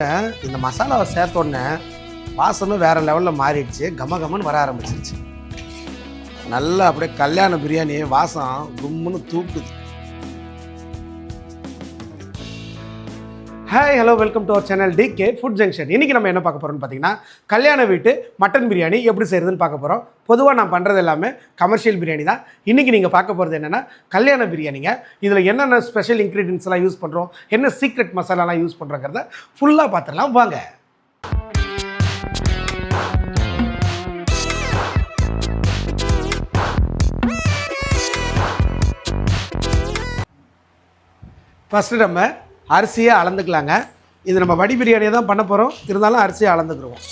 இந்த மசாலாவை சேர்த்த உடனே வாசமும் வேறு லெவலில் மாறிடுச்சு. கமகமன்னு வர ஆரம்பிச்சிருச்சு. நல்லா அப்படியே கல்யாண பிரியாணி வாசம் கும்முன்னு தூக்குது. Hi hello welcome to our channel DK food junction. இன்றைக்கி நம்ம என்ன பார்க்க போகிறோம்னு பார்த்தீங்கன்னா, கல்யாண வீட்டு மட்டன் பிரியாணி எப்படி செய்கிறதுன்னு பார்க்க போகிறோம். பொதுவாக நான் பண்ணுறது எல்லாமே கமர்ஷியல் பிரியாணி தான். இன்றைக்கி நீங்கள் பார்க்க போகிறது என்னென்னா கல்யாண பிரியாணிங்க. இதில் என்னென்ன ஸ்பெஷல் இன்க்ரீடியன்ஸ்லாம் யூஸ் பண்ணுறோம், என்ன சீக்ரெட் மசாலாலாம் யூஸ் பண்ணுறோங்கிறத ஃபுல்லாக பார்த்துடலாம் வாங்க. ஃபஸ்ட்டு நம்ம அரிசியை அளந்துக்கலாங்க. இது நம்ம வடி பிரியாணியை தான் பண்ண போகிறோம், இருந்தாலும் அரிசியை அளந்துக்குருவோம்.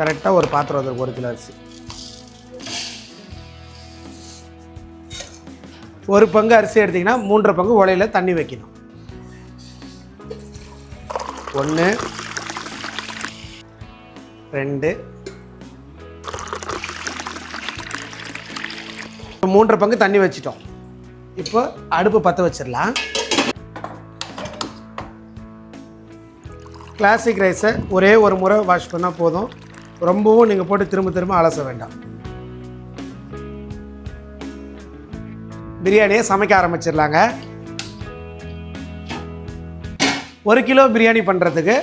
கரெக்டாக ஒரு பாத்திரம் வந்துருக்கு. 1 கிலோ அரிசி, 1 பங்கு அரிசி எடுத்திங்கன்னா 3.5 பங்கு உலையில் தண்ணி வைக்கணும். 1 2 3.5 பங்கு தண்ணி வச்சிட்டோம். இப்போ அடுப்பு பற்ற வச்சிடலாம். கிளாசிக் ரைஸை ஒரே ஒரு முறை வாஷ் பண்ணால் போதும். ரொம்பவும் நீங்கள் போட்டு திரும்ப திரும்ப அலச வேண்டாம். பிரியாணியை சமைக்க ஆரம்பிச்சிடலாங்க. 1 கிலோ பிரியாணி பண்ணுறதுக்கு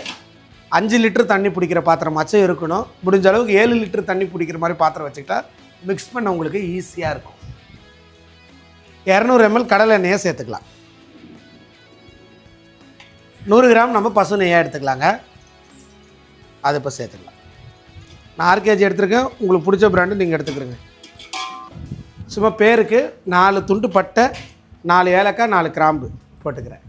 5 லிட்டர் தண்ணி பிடிக்கிற பாத்திரமாச்சும் இருக்கணும். முடிஞ்ச அளவுக்கு 7 லிட்டர் தண்ணி பிடிக்கிற மாதிரி பாத்திரம் வச்சுக்கிட்டா மிக்ஸ் பண்ண உங்களுக்கு ஈஸியாக இருக்கும். 200 ml கடலை எண்ணெயை சேர்த்துக்கலாம். 100 கிராம் நம்ம பசு நெய்யாக எடுத்துக்கலாங்க. அது இப்போ சேர்த்துக்கலாம். நான் 6 kg எடுத்துருக்கேன். உங்களுக்கு பிடிச்ச பிராண்டு நீங்கள் எடுத்துக்கிறீங்க. சும்மா பேருக்கு 4 துண்டு பட்டை, 4 ஏலக்காய், 4 கிராம்பு போட்டுக்கிறேன்.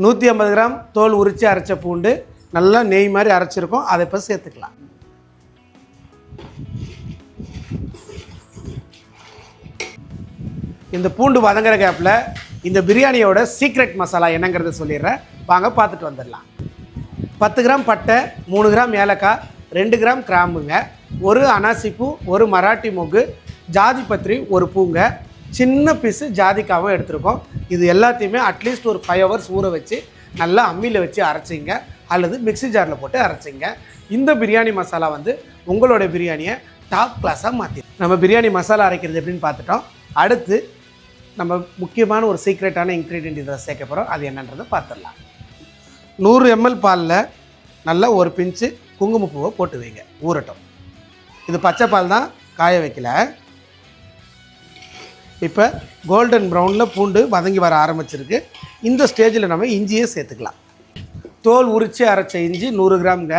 150 கிராம் தோல் உரித்து அரைச்ச பூண்டு, நல்லா நெய் மாதிரி அரைச்சிருக்கோம். அதை இப்போ சேர்த்துக்கலாம். இந்த பூண்டு வதங்குற கேப்பில் இந்த பிரியாணியோட சீக்ரெட் மசாலா என்னங்கிறத சொல்லிடுறேன், வாங்க பார்த்துட்டு வந்துடலாம். 10 கிராம் பட்டை, 3 கிராம் ஏலக்காய், 2 கிராம் கிராம்புங்க, 1 அனாசிப்பூ, 1 மராட்டி மொக்கு, ஜாதி பத்திரி 1 பூங்க, சின்ன பீஸு ஜாதிக்காவும் எடுத்துருக்கோம். இது எல்லாத்தையுமே அட்லீஸ்ட் ஒரு 5 hours ஊற வச்சு நல்லா அம்மியில் வச்சு அரைச்சிங்க, அல்லது மிக்ஸி ஜாரில் போட்டு அரைச்சிங்க. இந்த பிரியாணி மசாலா வந்து உங்களோட பிரியாணியை டாப் கிளாஸாக மாற்றி நம்ம பிரியாணி மசாலா அரைக்கிறது எப்படின்னு பார்த்துட்டோம். அடுத்து நம்ம முக்கியமான ஒரு சீக்ரெட்டான இன்க்ரீடியன்ட் இதில் சேர்க்க போகிறோம். அது என்னன்றதை பார்த்துடலாம். 100 ml பாலில் நல்லா ஒரு பிஞ்சு குங்குமப்பூவை போட்டு வைங்க, ஊறட்டும். இது பச்சை பால் தான், காய வைக்கல. இப்போ கோல்டன் ப்ரௌனில் பூண்டு வதங்கி வர ஆரம்பிச்சிருக்கு. இந்த ஸ்டேஜில் நம்ம இஞ்சியை சேர்த்துக்கலாம். தோல் உரித்து அரைச்ச இஞ்சி 100 கிராம்ங்க.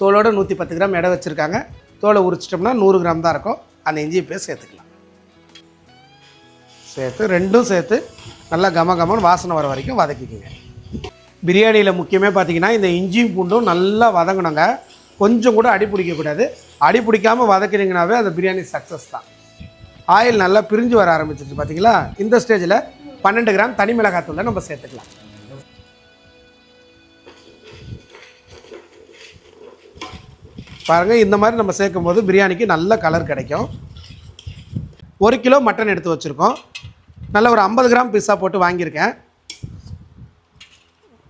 தோலோட 110 கிராம் எடை வச்சுருக்காங்க. தோலை உரிச்சிட்டோம்னா 100 கிராம் தான் இருக்கும். அந்த இஞ்சியை போய் சேர்த்துக்கலாம். சேர்த்து ரெண்டும் சேர்த்து நல்லா கமகமன்னு வாசனை வர வரைக்கும் வதக்கிக்கோங்க. பிரியாணியில் முக்கியமே பார்த்திங்கன்னா இந்த இஞ்சியும் பூண்டும் நல்லா வதங்கணுங்க. கொஞ்சம் கூட அடி பிடிக்கக்கூடாது. அடி பிடிக்காமல் வதக்கினீங்கன்னாவே அந்த பிரியாணி சக்ஸஸ் தான். ஆயில் நல்லா பிரிஞ்சு வர ஆரம்பிச்சிருச்சு பார்த்தீங்களா? இந்த ஸ்டேஜில் 12 கிராம் தனி மிளகாத்தூளை நம்ம சேர்த்துக்கலாம். பாருங்கள், இந்த மாதிரி நம்ம சேர்க்கும் போது பிரியாணிக்கு நல்ல கலர் கிடைக்கும். 1 கிலோ மட்டன் எடுத்து வச்சுருக்கோம். நல்லா ஒரு 50 கிராம் பீஸாக போட்டு வாங்கியிருக்கேன்.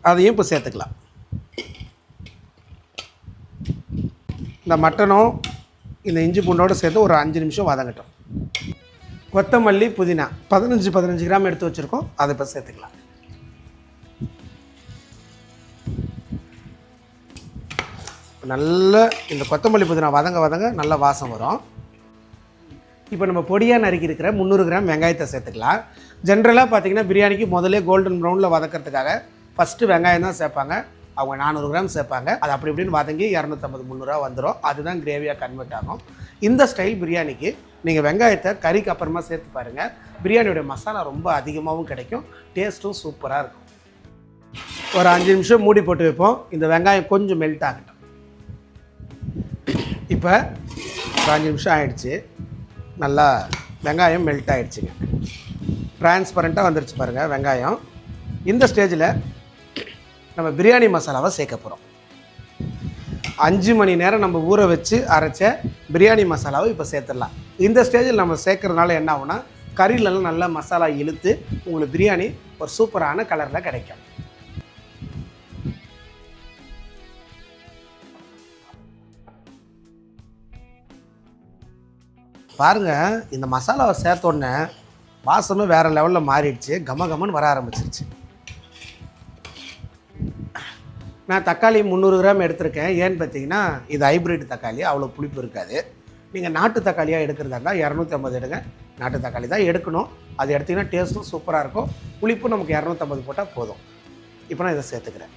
அதையும் இப்போ சேர்த்துக்கலாம். இந்த மட்டனும் இந்த இஞ்சி பூண்டோடு சேர்த்து ஒரு 5 நிமிஷம் வதங்கட்டும். கொத்தமல்லி, புதினா 15 கிராம் எடுத்து வச்சுருக்கோம். அதை இப்போ சேர்த்துக்கலாம். நல்ல இந்த கொத்தமல்லி புதினா வதங்க நல்ல வாசம் வரும். இப்போ நம்ம பொடியாக நறுக்கி இருக்கிற 300 கிராம் வெங்காயத்தை சேர்த்துக்கலாம். ஜென்ரலாக பார்த்திங்கன்னா பிரியாணிக்கு முதல்ல கோல்டன் ப்ரௌனில் வதக்கிறதுக்காக ஃபஸ்ட்டு வெங்காயம் தான் சேர்ப்பாங்க. அவங்க 400 கிராம் சேர்ப்பாங்க. அது அப்படி இப்படின்னு வதங்கி 250-300 வந்துடும். அதுதான் கிரேவியாக கன்வெர்ட் ஆகும். இந்த ஸ்டைல் பிரியாணிக்கு நீங்கள் வெங்காயத்தை கறிக்கு அப்புறமா சேர்த்து பாருங்கள். பிரியாணியோட மசாலா ரொம்ப அதிகமாகவும் கிடைக்கும், டேஸ்ட்டும் சூப்பராக இருக்கும். ஒரு 5 நிமிஷம் மூடி போட்டு வைப்போம். இந்த வெங்காயம் கொஞ்சம் மெல்ட் ஆகட்டும். இப்போ 5 நிமிஷம் ஆகிடுச்சு. நல்லா வெங்காயம் மெல்ட் ஆகிடுச்சுங்க. ட்ரான்ஸ்பரண்ட்டாக வந்துருச்சு பாருங்கள் வெங்காயம். இந்த ஸ்டேஜில் நம்ம பிரியாணி மசாலாவை சேர்க்க போகிறோம். 5 மணி நேரம் நம்ம ஊற வச்சு அரைச்ச பிரியாணி மசாலாவை இப்போ சேர்த்துடலாம். இந்த ஸ்டேஜில் நம்ம சேர்க்குறதுனால என்ன ஆகும்னா கறியிலலாம் நல்லா மசாலா இழுத்து உங்களுக்கு பிரியாணி ஒரு சூப்பரான கலரில் கிடைக்கும். பாருங்கள், இந்த மசாலாவை சேர்த்த உடனே வாசமும் வேறு லெவலில் மாறிடுச்சு, கமன்னு வர ஆரம்பிச்சிருச்சு. நான் தக்காளி 300 கிராம் எடுத்திருக்கேன். ஏன்னு பார்த்தீங்கன்னா இது ஹைப்ரிட் தக்காளி, அவ்வளோ புளிப்பு இருக்காது. நீங்கள் நாட்டு தக்காளியாக எடுக்கிறதா இருந்தால் 250 எடுங்க. நாட்டு தக்காளி தான் எடுக்கணும். அது எடுத்திங்கன்னா டேஸ்ட்டும் சூப்பராக இருக்கும். புளிப்பும் நமக்கு 250 போட்டால் போதும். இப்போ நான் இதை சேர்த்துக்கிறேன்.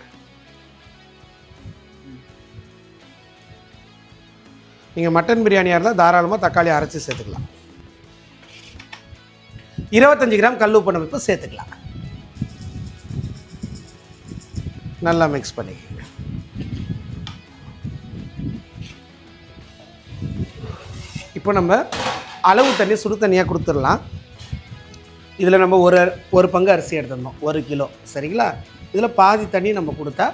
நீங்கள் மட்டன் பிரியாணியாக இருந்தால் தாராளமாக தக்காளி அரைச்சி சேர்த்துக்கலாம். 25 கிராம் கல் உப்பு நம்ம இப்போ சேர்த்துக்கலாம். நல்லா மிக்ஸ் பண்ணிக்கோங்க. இப்போ நம்ம அளவு தண்ணி சுடு தண்ணியாக கொடுத்துடலாம். இதில் நம்ம ஒரு பங்கு அரிசி எடுத்துடணும், 1 கிலோ, சரிங்களா? இதில் பாதி தண்ணி நம்ம கொடுத்தா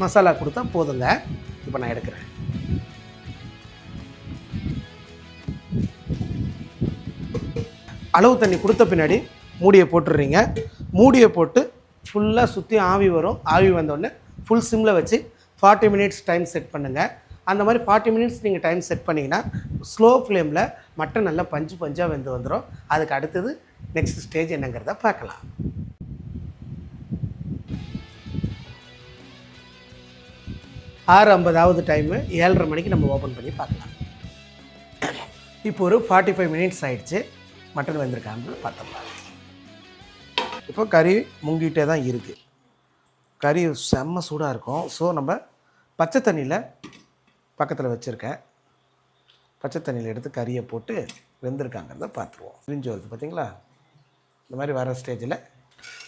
மசாலா கொடுத்தா போதுங்க. இப்போ நான் எடுக்கிறேன். அளவு தண்ணி கொடுத்த பின்னாடி மூடியை போட்டுடுறீங்க. மூடியை போட்டு ஃபுல்லாக சுற்றி ஆவி வரும். ஆவி வந்தோடனே ஃபுல் சிம்மில் வச்சு 40 மினிட்ஸ் டைம் செட் பண்ணுங்கள். அந்த மாதிரி 40 மினிட்ஸ் நீங்கள் டைம் செட் பண்ணிங்கன்னா ஸ்லோ ஃப்ளேமில் மட்டன் நல்லா பஞ்சாக வெந்து வந்துடும். அதுக்கு அடுத்தது நெக்ஸ்ட் ஸ்டேஜ் என்னங்கிறத பார்க்கலாம். 6:50 டைமு, 7:30 மணிக்கு நம்ம ஓப்பன் பண்ணி பார்க்கலாம். இப்போ ஒரு 45 மினிட்ஸ் ஆகிடுச்சு. மட்டன் வெந்திருக்கான்னு பார்த்துக்கலாம். இப்போ கறி முங்கிட்டே தான் இருக்குது. கறி செம்ம சூடாக இருக்கும். ஸோ நம்ம பச்சை தண்ணியில் பக்கத்தில் வச்சுருக்கேன். பச்சை தண்ணியில் எடுத்து கறியை போட்டு வெந்திருக்காங்கிறத பார்த்துருவோம். பிரிஞ்சு வருது பார்த்தீங்களா? இந்த மாதிரி வர ஸ்டேஜில்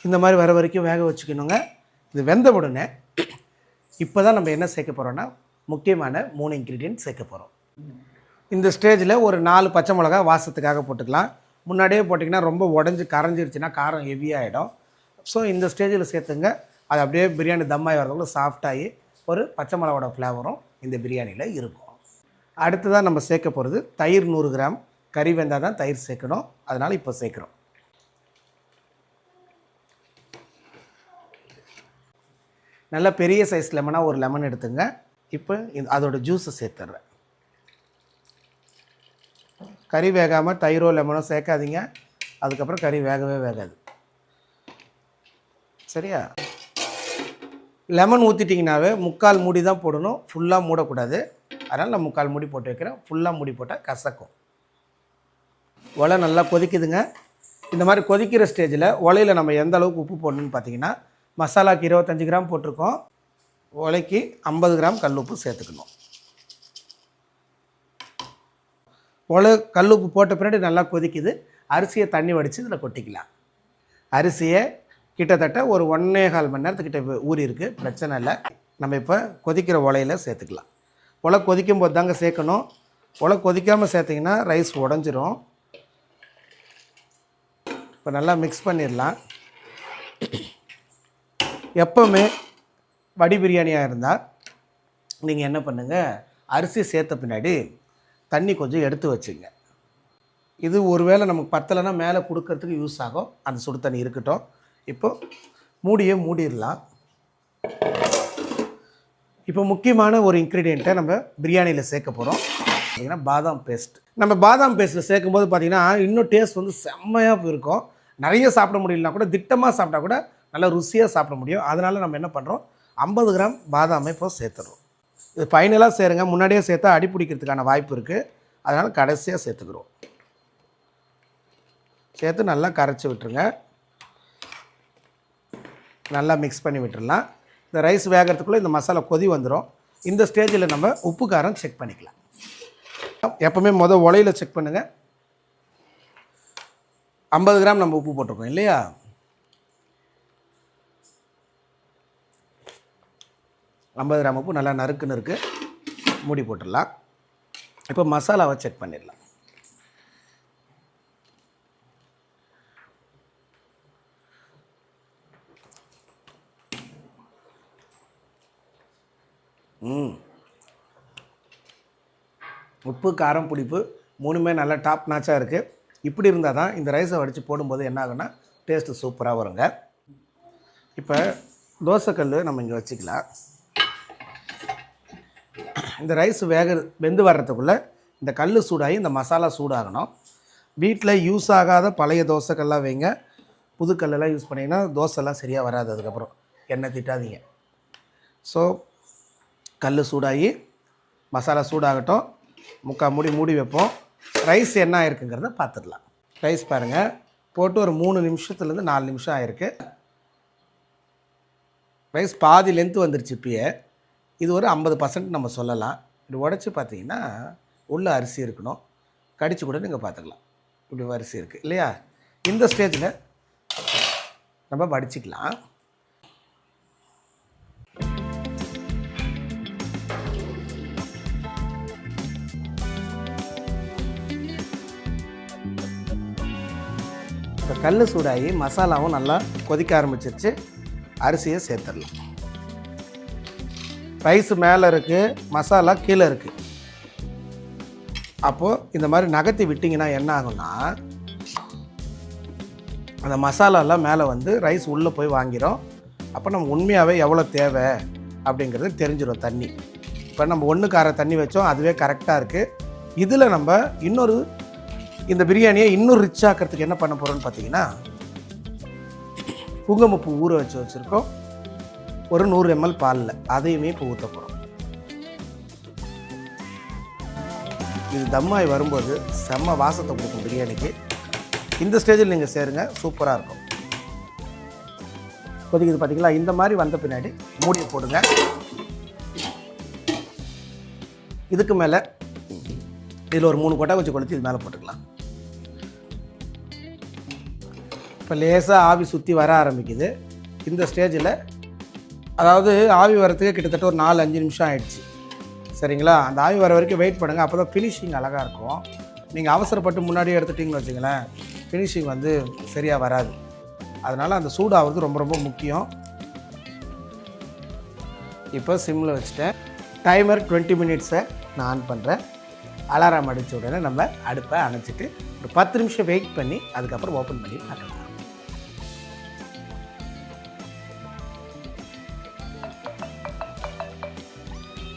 இந்த மாதிரி வர வரைக்கும் வேக வச்சுக்கணுங்க. இது வெந்த உடனே இப்போ தான் நம்ம என்ன சேர்க்க போகிறோன்னா முக்கியமான 3 இன்க்ரீடியன்ட் சேர்க்க போகிறோம். இந்த ஸ்டேஜில் ஒரு 4 பச்சை மிளகா வாசத்துக்காக போட்டுக்கலாம். முன்னாடியே போட்டிங்கன்னா ரொம்ப உடஞ்சி கரைஞ்சிருச்சுன்னா காரம் ஹெவியாகிடும். ஸோ இந்த ஸ்டேஜில் சேர்த்துங்க. அது அப்படியே பிரியாணி தம்மாகி வரதுக்குள்ள சாஃப்டாகி ஒரு பச்சை மிளகாவோட ஃப்ளேவரும் இந்த பிரியாணியில் இருக்கும். அடுத்ததாக நம்ம சேர்க்க போகிறது தயிர் 100 கிராம். கறி வெந்தால் தான் தயிர் சேர்க்கணும், அதனால் இப்போ சேர்க்குறோம். நல்ல பெரிய சைஸ் லெமனாக ஒரு லெமன் எடுத்துங்க. இப்போ அதோட ஜூஸை சேர்த்துட்றேன். கறி வேகாமல் தயிரோ லெமனோ சேர்க்காதீங்க. அதுக்கப்புறம் கறி வேகவே வேகாது, சரியா? லெமன் ஊற்றிட்டிங்கனாவே 3/4 மூடி தான் போடணும், ஃபுல்லாக மூடக்கூடாது. அதனால் நான் 3/4 மூடி போட்டு வைக்கிறேன். ஃபுல்லாக மூடி போட்டால் கசக்கும். ஒலை நல்லா கொதிக்குதுங்க. இந்த மாதிரி கொதிக்கிற ஸ்டேஜில் ஒலையில் நம்ம எந்த அளவுக்கு உப்பு போடணும்னு பார்த்தீங்கன்னா மசாலாவுக்கு 25 கிராம் போட்டிருக்கோம். ஒலைக்கு 50 கிராம் கல் உப்பு சேர்த்துக்கணும். கல் உப்பு போட்ட பின்னாடி நல்லா கொதிக்குது. அரிசியை தண்ணி வடித்து இதில் கொட்டிக்கலாம். அரிசியை கிட்டத்தட்ட ஒரு 1.25 மணி நேரத்துக்கிட்ட ஊறி இருக்குது, பிரச்சனை இல்லை. நம்ம இப்போ கொதிக்கிற ஒலையில் சேர்த்துக்கலாம். ஒலை கொதிக்கும் போது தாங்க சேர்க்கணும். ஒலை கொதிக்காமல் சேர்த்திங்கன்னா ரைஸ் உடஞ்சிரும். இப்போ நல்லா மிக்ஸ் பண்ணிடலாம். எப்போவுமே வடி பிரியாணியாக இருந்தால் நீங்கள் என்ன பண்ணுங்கள், அரிசி சேர்த்த பின்னாடி தண்ணி கொஞ்சம் எடுத்து வச்சுங்க. இது ஒருவேளை நமக்கு பத்தலைன்னா மேலே கொடுக்கறதுக்கு யூஸ் ஆகும். அந்த சுடு தண்ணி இருக்கட்டும். இப்போ மூடியே மூடிடலாம். இப்போ முக்கியமான ஒரு இன்க்ரீடியண்ட்டை நம்ம பிரியாணியில் சேர்க்க போகிறோம். பார்த்திங்கன்னா பாதாம் பேஸ்ட். நம்ம பாதாம் பேஸ்ட்டில் சேர்க்கும்போது பார்த்திங்கன்னா இன்னும் டேஸ்ட் வந்து செம்மையாக இருக்கும். நிறைய சாப்பிட முடியலனா கூட திட்டமாக சாப்பிட்டா கூட நல்லா ருசியாக சாப்பிட முடியும். அதனால் நம்ம என்ன பண்ணுறோம், 50 கிராம் பாதாமை இப்போ சேர்த்துறோம். இது ஃபைனலாக சேருங்க. முன்னாடியே சேர்த்தா அடி பிடிக்கிறதுக்கான வாய்ப்பு இருக்குது. அதனால் கடைசியாக சேர்த்துக்கிறோம். சேர்த்து நல்லா கரைச்சி விட்டுருங்க. நல்லா மிக்ஸ் பண்ணி விட்டுடலாம். இந்த ரைஸ் வேகிறதுக்குள்ளே இந்த மசாலா கொதி வந்துடும். இந்த ஸ்டேஜில் நம்ம உப்பு காரம் செக் பண்ணிக்கலாம். எப்போவுமே உலையில் செக் பண்ணுங்கள். 50 கிராம் நம்ம உப்பு போட்டிருக்கோம் இல்லையா? 50 கிராம் உப்பு நல்லா நறுக்குன்னு இருக்குது. மூடி போட்டுடலாம். இப்போ மசாலாவை செக் பண்ணிடலாம். உப்பு காரம் புளிப்பு மூணுமே நல்லா டாப் நாச்சாக இருக்குது. இப்படி இருந்தால் தான் இந்த ரைஸை வடித்து போடும்போது என்ன ஆகுன்னா டேஸ்ட்டு சூப்பராக வருங்க. இப்போ தோசைக்கல் நம்ம இங்கே வச்சுக்கலாம். இந்த ரைஸ் வெந்து வர்றதுக்குள்ளே இந்த கல் சூடாகி இந்த மசாலா சூடாகணும். வீட்டில் யூஸ் ஆகாத பழைய தோசைக்கல்லாம் வைங்க. புதுக்கல்லாம் யூஸ் பண்ணிங்கன்னா தோசைலாம் சரியாக வராது. அதுக்கப்புறம் எண்ணெய் திட்டாதீங்க. ஸோ கல் சூடாகி மசாலா சூடாகட்டும். மூடி வைப்போம். ரைஸ் என்ன ஆயிருக்குங்கிறத பார்த்துடலாம். ரைஸ் பாருங்கள் போட்டு ஒரு 3 நிமிஷத்துலேருந்து 4 நிமிஷம் ஆயிருக்கு. ரைஸ் பாதி லென்த்து வந்துருச்சு. இப்பயே இது ஒரு 50% நம்ம சொல்லலாம். இது உடச்சி பார்த்தீங்கன்னா உள்ள அரிசி இருக்கணும். கடிச்சு கூட நீங்கள் பார்த்துக்கலாம். இப்படி அரிசி இருக்குது இல்லையா? இந்த ஸ்டேஜில் நம்ம வடிச்சிக்கலாம். இப்போ கல் சூடாகி மசாலாவும் நல்லா கொதிக்க ஆரம்பிச்சிருச்சு. அரிசியை சேர்த்துடலாம். ரைஸ் மேலே இருக்குது, மசாலா கீழே இருக்குது. அப்போது இந்த மாதிரி நகர்த்தி விட்டிங்கன்னா என்ன ஆகும்னா அந்த மசாலாலாம் மேலே வந்து ரைஸ் உள்ளே போய் வாங்கிடும். அப்போ நம்ம உண்மையாகவே எவ்வளோ தேவை அப்படிங்கிறது தெரிஞ்சிடும் தண்ணி. இப்போ நம்ம 1 கார தண்ணி வச்சோம், அதுவே கரெக்டாக இருக்குது. இதில் நம்ம இந்த பிரியாணியை இன்னும் ரிச் ஆக்கிறதுக்கு என்ன பண்ண போகிறோம்னு பார்த்தீங்கன்னா குங்குமப்பூ ஊற வச்சுருக்கோம். ஒரு 100 ml பாலில் அதையுமே இப்போ ஊற்ற போகிறோம். இது தம்மாய் வரும்போது செம்ம வாசத்தை கொடுக்கும் பிரியாணிக்கு. இந்த ஸ்டேஜில் நீங்கள் சேருங்க, சூப்பராக இருக்கும். கொதிக்குது பார்த்தீங்களா? இந்த மாதிரி வந்த பின்னாடி மூடியை போடுங்க. இதுக்கு மேலே இதில் ஒரு 3 கொட்டை வச்சு கொளுத்தி இது மேலே போட்டுக்கலாம். இப்போ லேசாக ஆவி சுற்றி வர ஆரம்பிக்குது. இந்த ஸ்டேஜில் அதாவது ஆவி வரத்துக்கு கிட்டத்தட்ட ஒரு 4-5 நிமிஷம் ஆகிடுச்சு. சரிங்களா? அந்த ஆவி வர வரைக்கும் வெயிட் பண்ணுங்கள். அப்போ தான் ஃபினிஷிங் அழகாக இருக்கும். நீங்கள் அவசரப்பட்டு முன்னாடியே எடுத்துட்டிங்கன்னு வச்சுங்களேன், ஃபினிஷிங் வந்து சரியாக வராது. அதனால் அந்த சூடாகிறது ரொம்ப ரொம்ப முக்கியம். இப்போ சிம்மில் வச்சுட்டேன். டைமர் 20 மினிட்ஸை நான் ஆன் பண்ணுறேன். அலாரம் அடித்த உடனே நம்ம அடுப்பை அணைச்சிட்டு ஒரு 10 நிமிஷம் வெயிட் பண்ணி அதுக்கப்புறம் ஓப்பன் பண்ணி பார்க்கலாம்.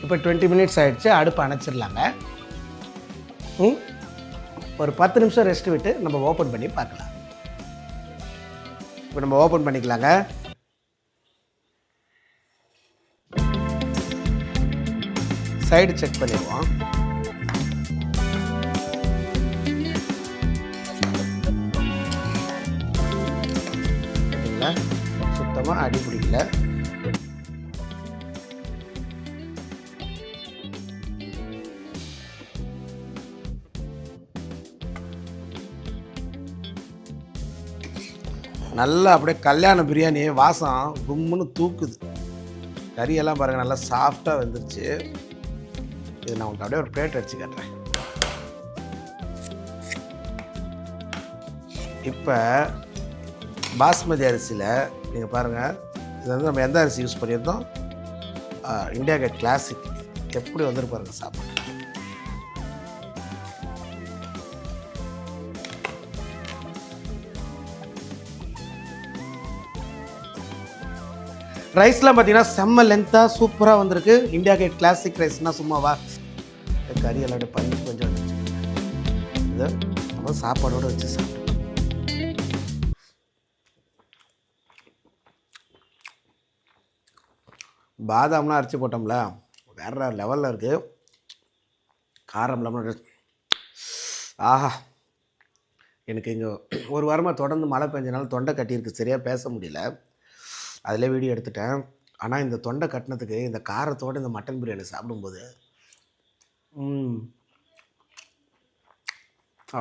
இப்போ 20 மினிட்ஸ் ஆகிடுச்சு. அடுப்பு அணைச்சிடலாங்க. ஒரு 10 நிமிஷம் ரெஸ்ட் விட்டு நம்ம ஓப்பன் பண்ணி பார்க்கலாம். இப்போ நம்ம ஓப்பன் பண்ணிக்கலாங்க. சைடு செக் பண்ணிடுவோம். சுத்தமாக அடி பிடிக்கல. நல்லா அப்படியே கல்யாண பிரியாணி வாசம் கும்முன்னு தூக்குது. கறியெல்லாம் பாருங்கள் நல்லா சாஃப்டாக வந்துருச்சு. இது நான் உங்களுக்கு அப்படியே ஒரு பிளேட் அடிச்சு காட்டுறேன். இப்போ பாஸ்மதி அரிசியில் நீங்கள் பாருங்கள், இது வந்து நம்ம எந்த அரிசி யூஸ் பண்ணியிருந்தோம்? India Gate classic. எப்படி வந்துட்டு பாருங்கள் சாப்பாடு. ரைஸ்லாம் பார்த்தீங்கன்னா செம்ம லென்த்தாக சூப்பராக வந்திருக்கு. இண்டியா கேட் கிளாசிக் ரைஸ்னால் சும்மாவா? கறியெல்லாம் பண்ணி கொஞ்சம் வந்துச்சு. இதை நம்ம சாப்பாடோடு வச்சு சாப்பிட்டோம். பாதாம்லாம் அரைச்சி போட்டோம்ல, வேற லெவலில் இருக்குது. காரம் இல்லாமல் ஆஹா. எனக்கு இங்கே ஒரு வாரமாக தொடர்ந்து மழை பெஞ்சனால தொண்டை கட்டியிருக்கு, சரியாக பேச முடியல. அதில் வீடியோ எடுத்துட்டேன். ஆனால் இந்த தொண்டை கட்டினதுக்கு இந்த காரத்தோடு இந்த மட்டன் பிரியாணி சாப்பிடும்போது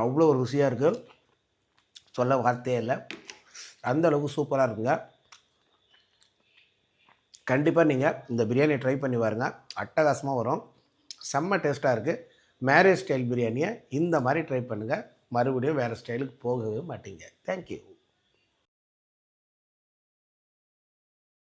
அவ்வளோ ஒரு ருசியாக இருக்குது. சொல்ல வார்த்தையே இல்லை. அந்த அளவுக்கு சூப்பராக இருக்குங்க. கண்டிப்பாக நீங்கள் இந்த பிரியாணியை ட்ரை பண்ணி பாருங்க. அட்டகாசமாக வரும். செம்ம டேஸ்ட்டாக இருக்குது. மேரேஜ் ஸ்டைல் பிரியாணியை இந்த மாதிரி ட்ரை பண்ணுங்கள். மறுபடியும் வேறு ஸ்டைலுக்கு போகவே மாட்டீங்க. தேங்க்யூ.